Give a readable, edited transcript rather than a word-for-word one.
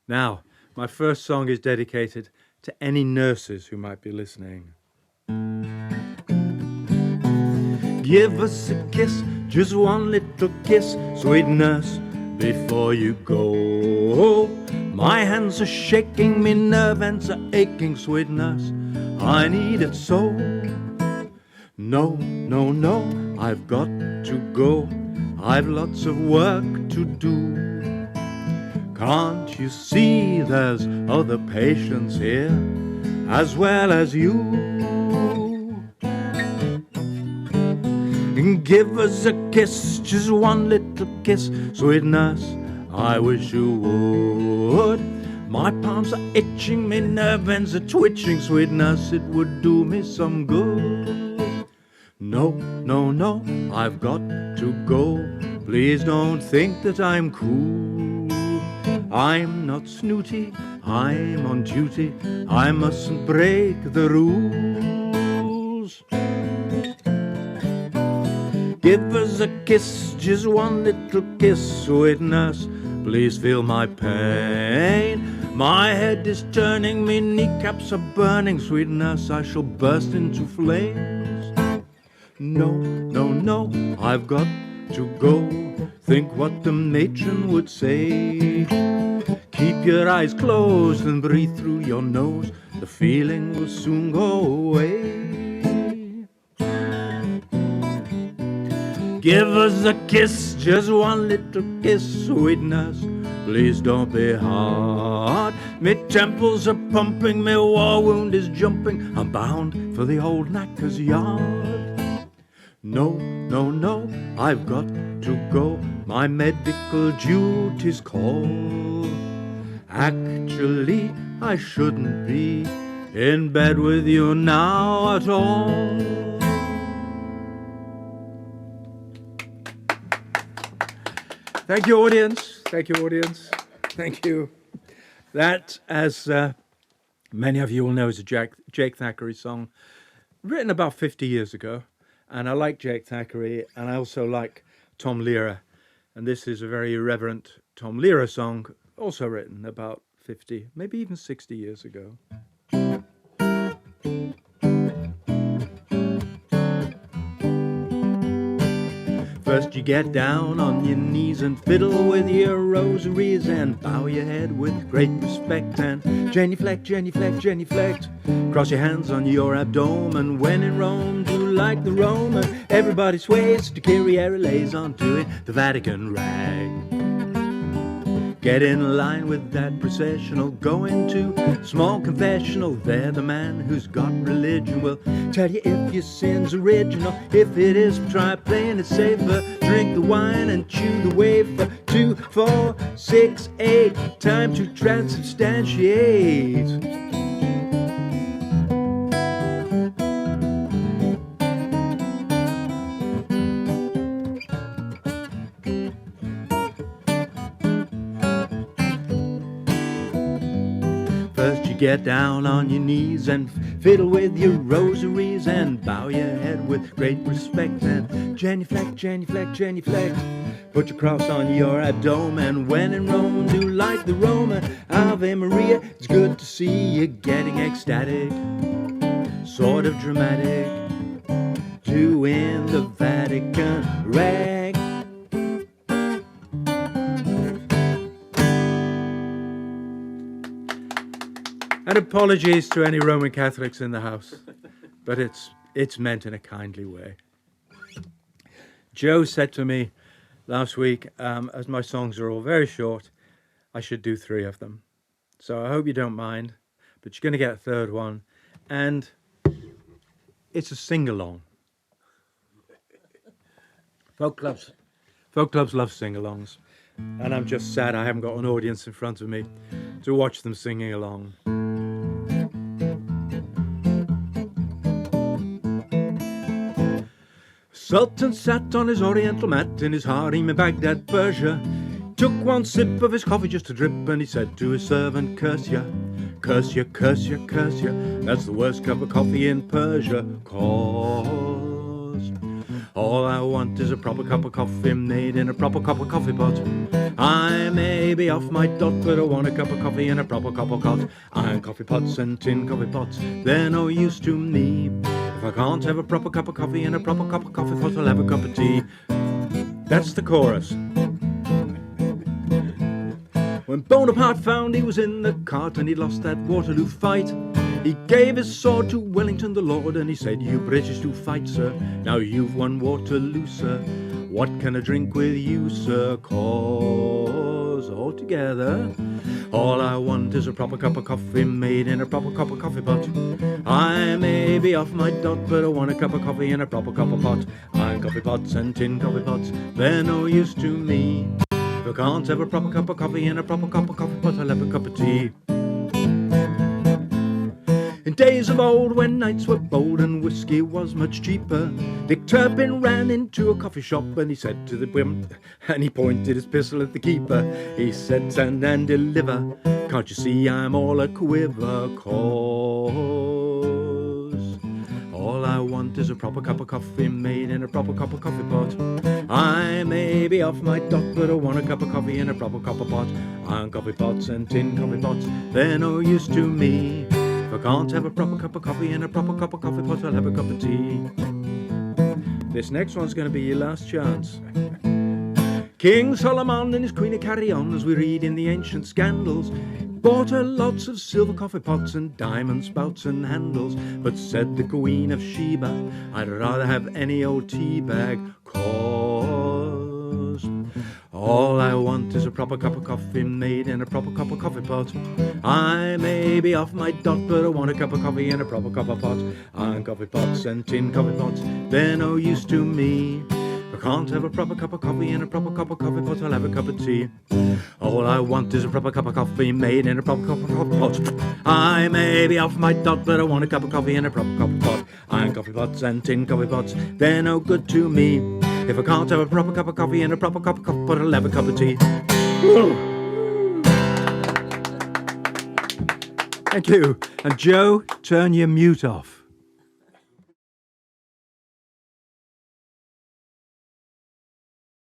Now, my first song is dedicated to any nurses who might be listening. Give us a kiss, just one little kiss, sweet nurse, before you go. My hands are shaking, me nerve ends are aching, sweet nurse, I need it so. No, no, no, I've got to go, I've lots of work to do. Can't you see there's other patients here, as well as you? Give us a kiss, just one little kiss, sweet nurse, I wish you would. My palms are itching, my nerve ends are twitching, sweet nurse, it would do me some good. No, no, no, I've got to go, please don't think that I'm cool. I'm not snooty, I'm on duty, I mustn't break the rules. Give us a kiss, just one little kiss, sweet nurse, please feel my pain. My head is turning, me kneecaps are burning, sweet nurse, I shall burst into flames. No, no, no, I've got to go, think what the matron would say. Keep your eyes closed and breathe through your nose, the feeling will soon go away. Give us a kiss, just one little kiss, sweet nurse, please don't be hard. Me temples are pumping, me war wound is jumping, I'm bound for the old knacker's yard. No, no, no, I've got to go, my medical duty's called. Actually, I shouldn't be in bed with you now at all. Thank you, audience. Thank you, audience. Thank you. That, as many of you will know, is a Jake Thackeray song written about 50 years ago. And I like Jake Thackeray, and I also like Tom Lehrer. And this is a very irreverent Tom Lehrer song, also written about 50, maybe even 60 years ago. First you get down on your knees and fiddle with your rosaries and bow your head with great respect and genuflect, genuflect, genuflect. Cross your hands on your abdomen. When in Rome, do like the Roman. Everybody sways to Kyrie lays onto it the Vatican rag. Get in line with that processional, go into small confessional. There the man who's got religion will tell you if your sin's original. If it is, try playing it safer. Drink the wine and chew the wafer. 2, 4, 6, 8, time to transubstantiate. Get down on your knees and fiddle with your rosaries and bow your head with great respect and genuflect, genuflect, genuflect. Put your cross on your abdomen. When in Rome, do like the Roman. Ave Maria, it's good to see you getting ecstatic, sort of dramatic, doing the Vatican rag. And apologies to any Roman Catholics in the house, but it's meant in a kindly way. Joe said to me last week, as my songs are all very short, I should do 3 of them. So I hope you don't mind, but you're going to get a third one, and it's a sing-along. Folk clubs love sing-alongs, and I'm just sad I haven't got an audience in front of me to watch them singing along. Sultan sat on his oriental mat in his harem in Baghdad, Persia. Took one sip of his coffee just to drip, and he said to his servant, curse ya, curse ya, curse ya, curse ya. That's the worst cup of coffee in Persia, 'cause all I want is a proper cup of coffee made in a proper cup of coffee pot. I may be off my dot, but I want a cup of coffee in a proper copper pot. Iron coffee pots and tin coffee pots, they're no use to me. If I can't have a proper cup of coffee in a proper cup of coffee pot, I'll have a cup of tea. That's the chorus. When Bonaparte found he was in the cart and he'd lost that Waterloo fight, he gave his sword to Wellington the Lord and he said, "You British do fight, sir. Now you've won Waterloo, sir. What can I drink with you, sir? 'Cause altogether all I want is a proper cup of coffee made in a proper cup of coffee pot. I may be off my dot, but I want a cup of coffee in a proper cup of pot. Iron coffee pots and tin coffee pots, they're no use to me. If I can't have a proper cup of coffee in a proper cup of coffee pot, I'll have a cup of tea." In days of old, when nights were bold and whiskey was much cheaper, Dick Turpin ran into a coffee shop and he said to the wimp, and he pointed his pistol at the keeper. He said, "Stand and deliver, can't you see I'm all a quiver? 'Cause all I want is a proper cup of coffee made in a proper cup of coffee pot. I may be off my dot, but I want a cup of coffee in a proper cup of pot. Iron coffee pots and tin coffee pots, they're no use to me. If I can't have a proper cup of coffee in a proper cup of coffee pot, I'll have a cup of tea." This next one's going to be your last chance. King Solomon and his queen of carry on, as we read in the ancient scandals, bought her lots of silver coffee pots and diamond spouts and handles. But said the Queen of Sheba, "I'd rather have any old tea bag, 'cause all I want is a proper cup of coffee made in a proper cup of coffee pot. I may be off my dot, but I want a cup of coffee in a proper cup of pot. Iron coffee pots and tin coffee pots, they're no use to me. If I can't have a proper cup of coffee in a proper cup of coffee pot, I'll have a cup of tea. All I want is a proper cup of coffee made in a proper cup of coffee pot. I may be off my dot, but I want a cup of coffee in a proper cup of pot. Iron coffee pots and tin coffee pots, they're no good to me. If I can't have a proper cup of coffee in a proper cup of coffee pot, I'll have a cup of tea." Thank you. And Joe, turn your mute off.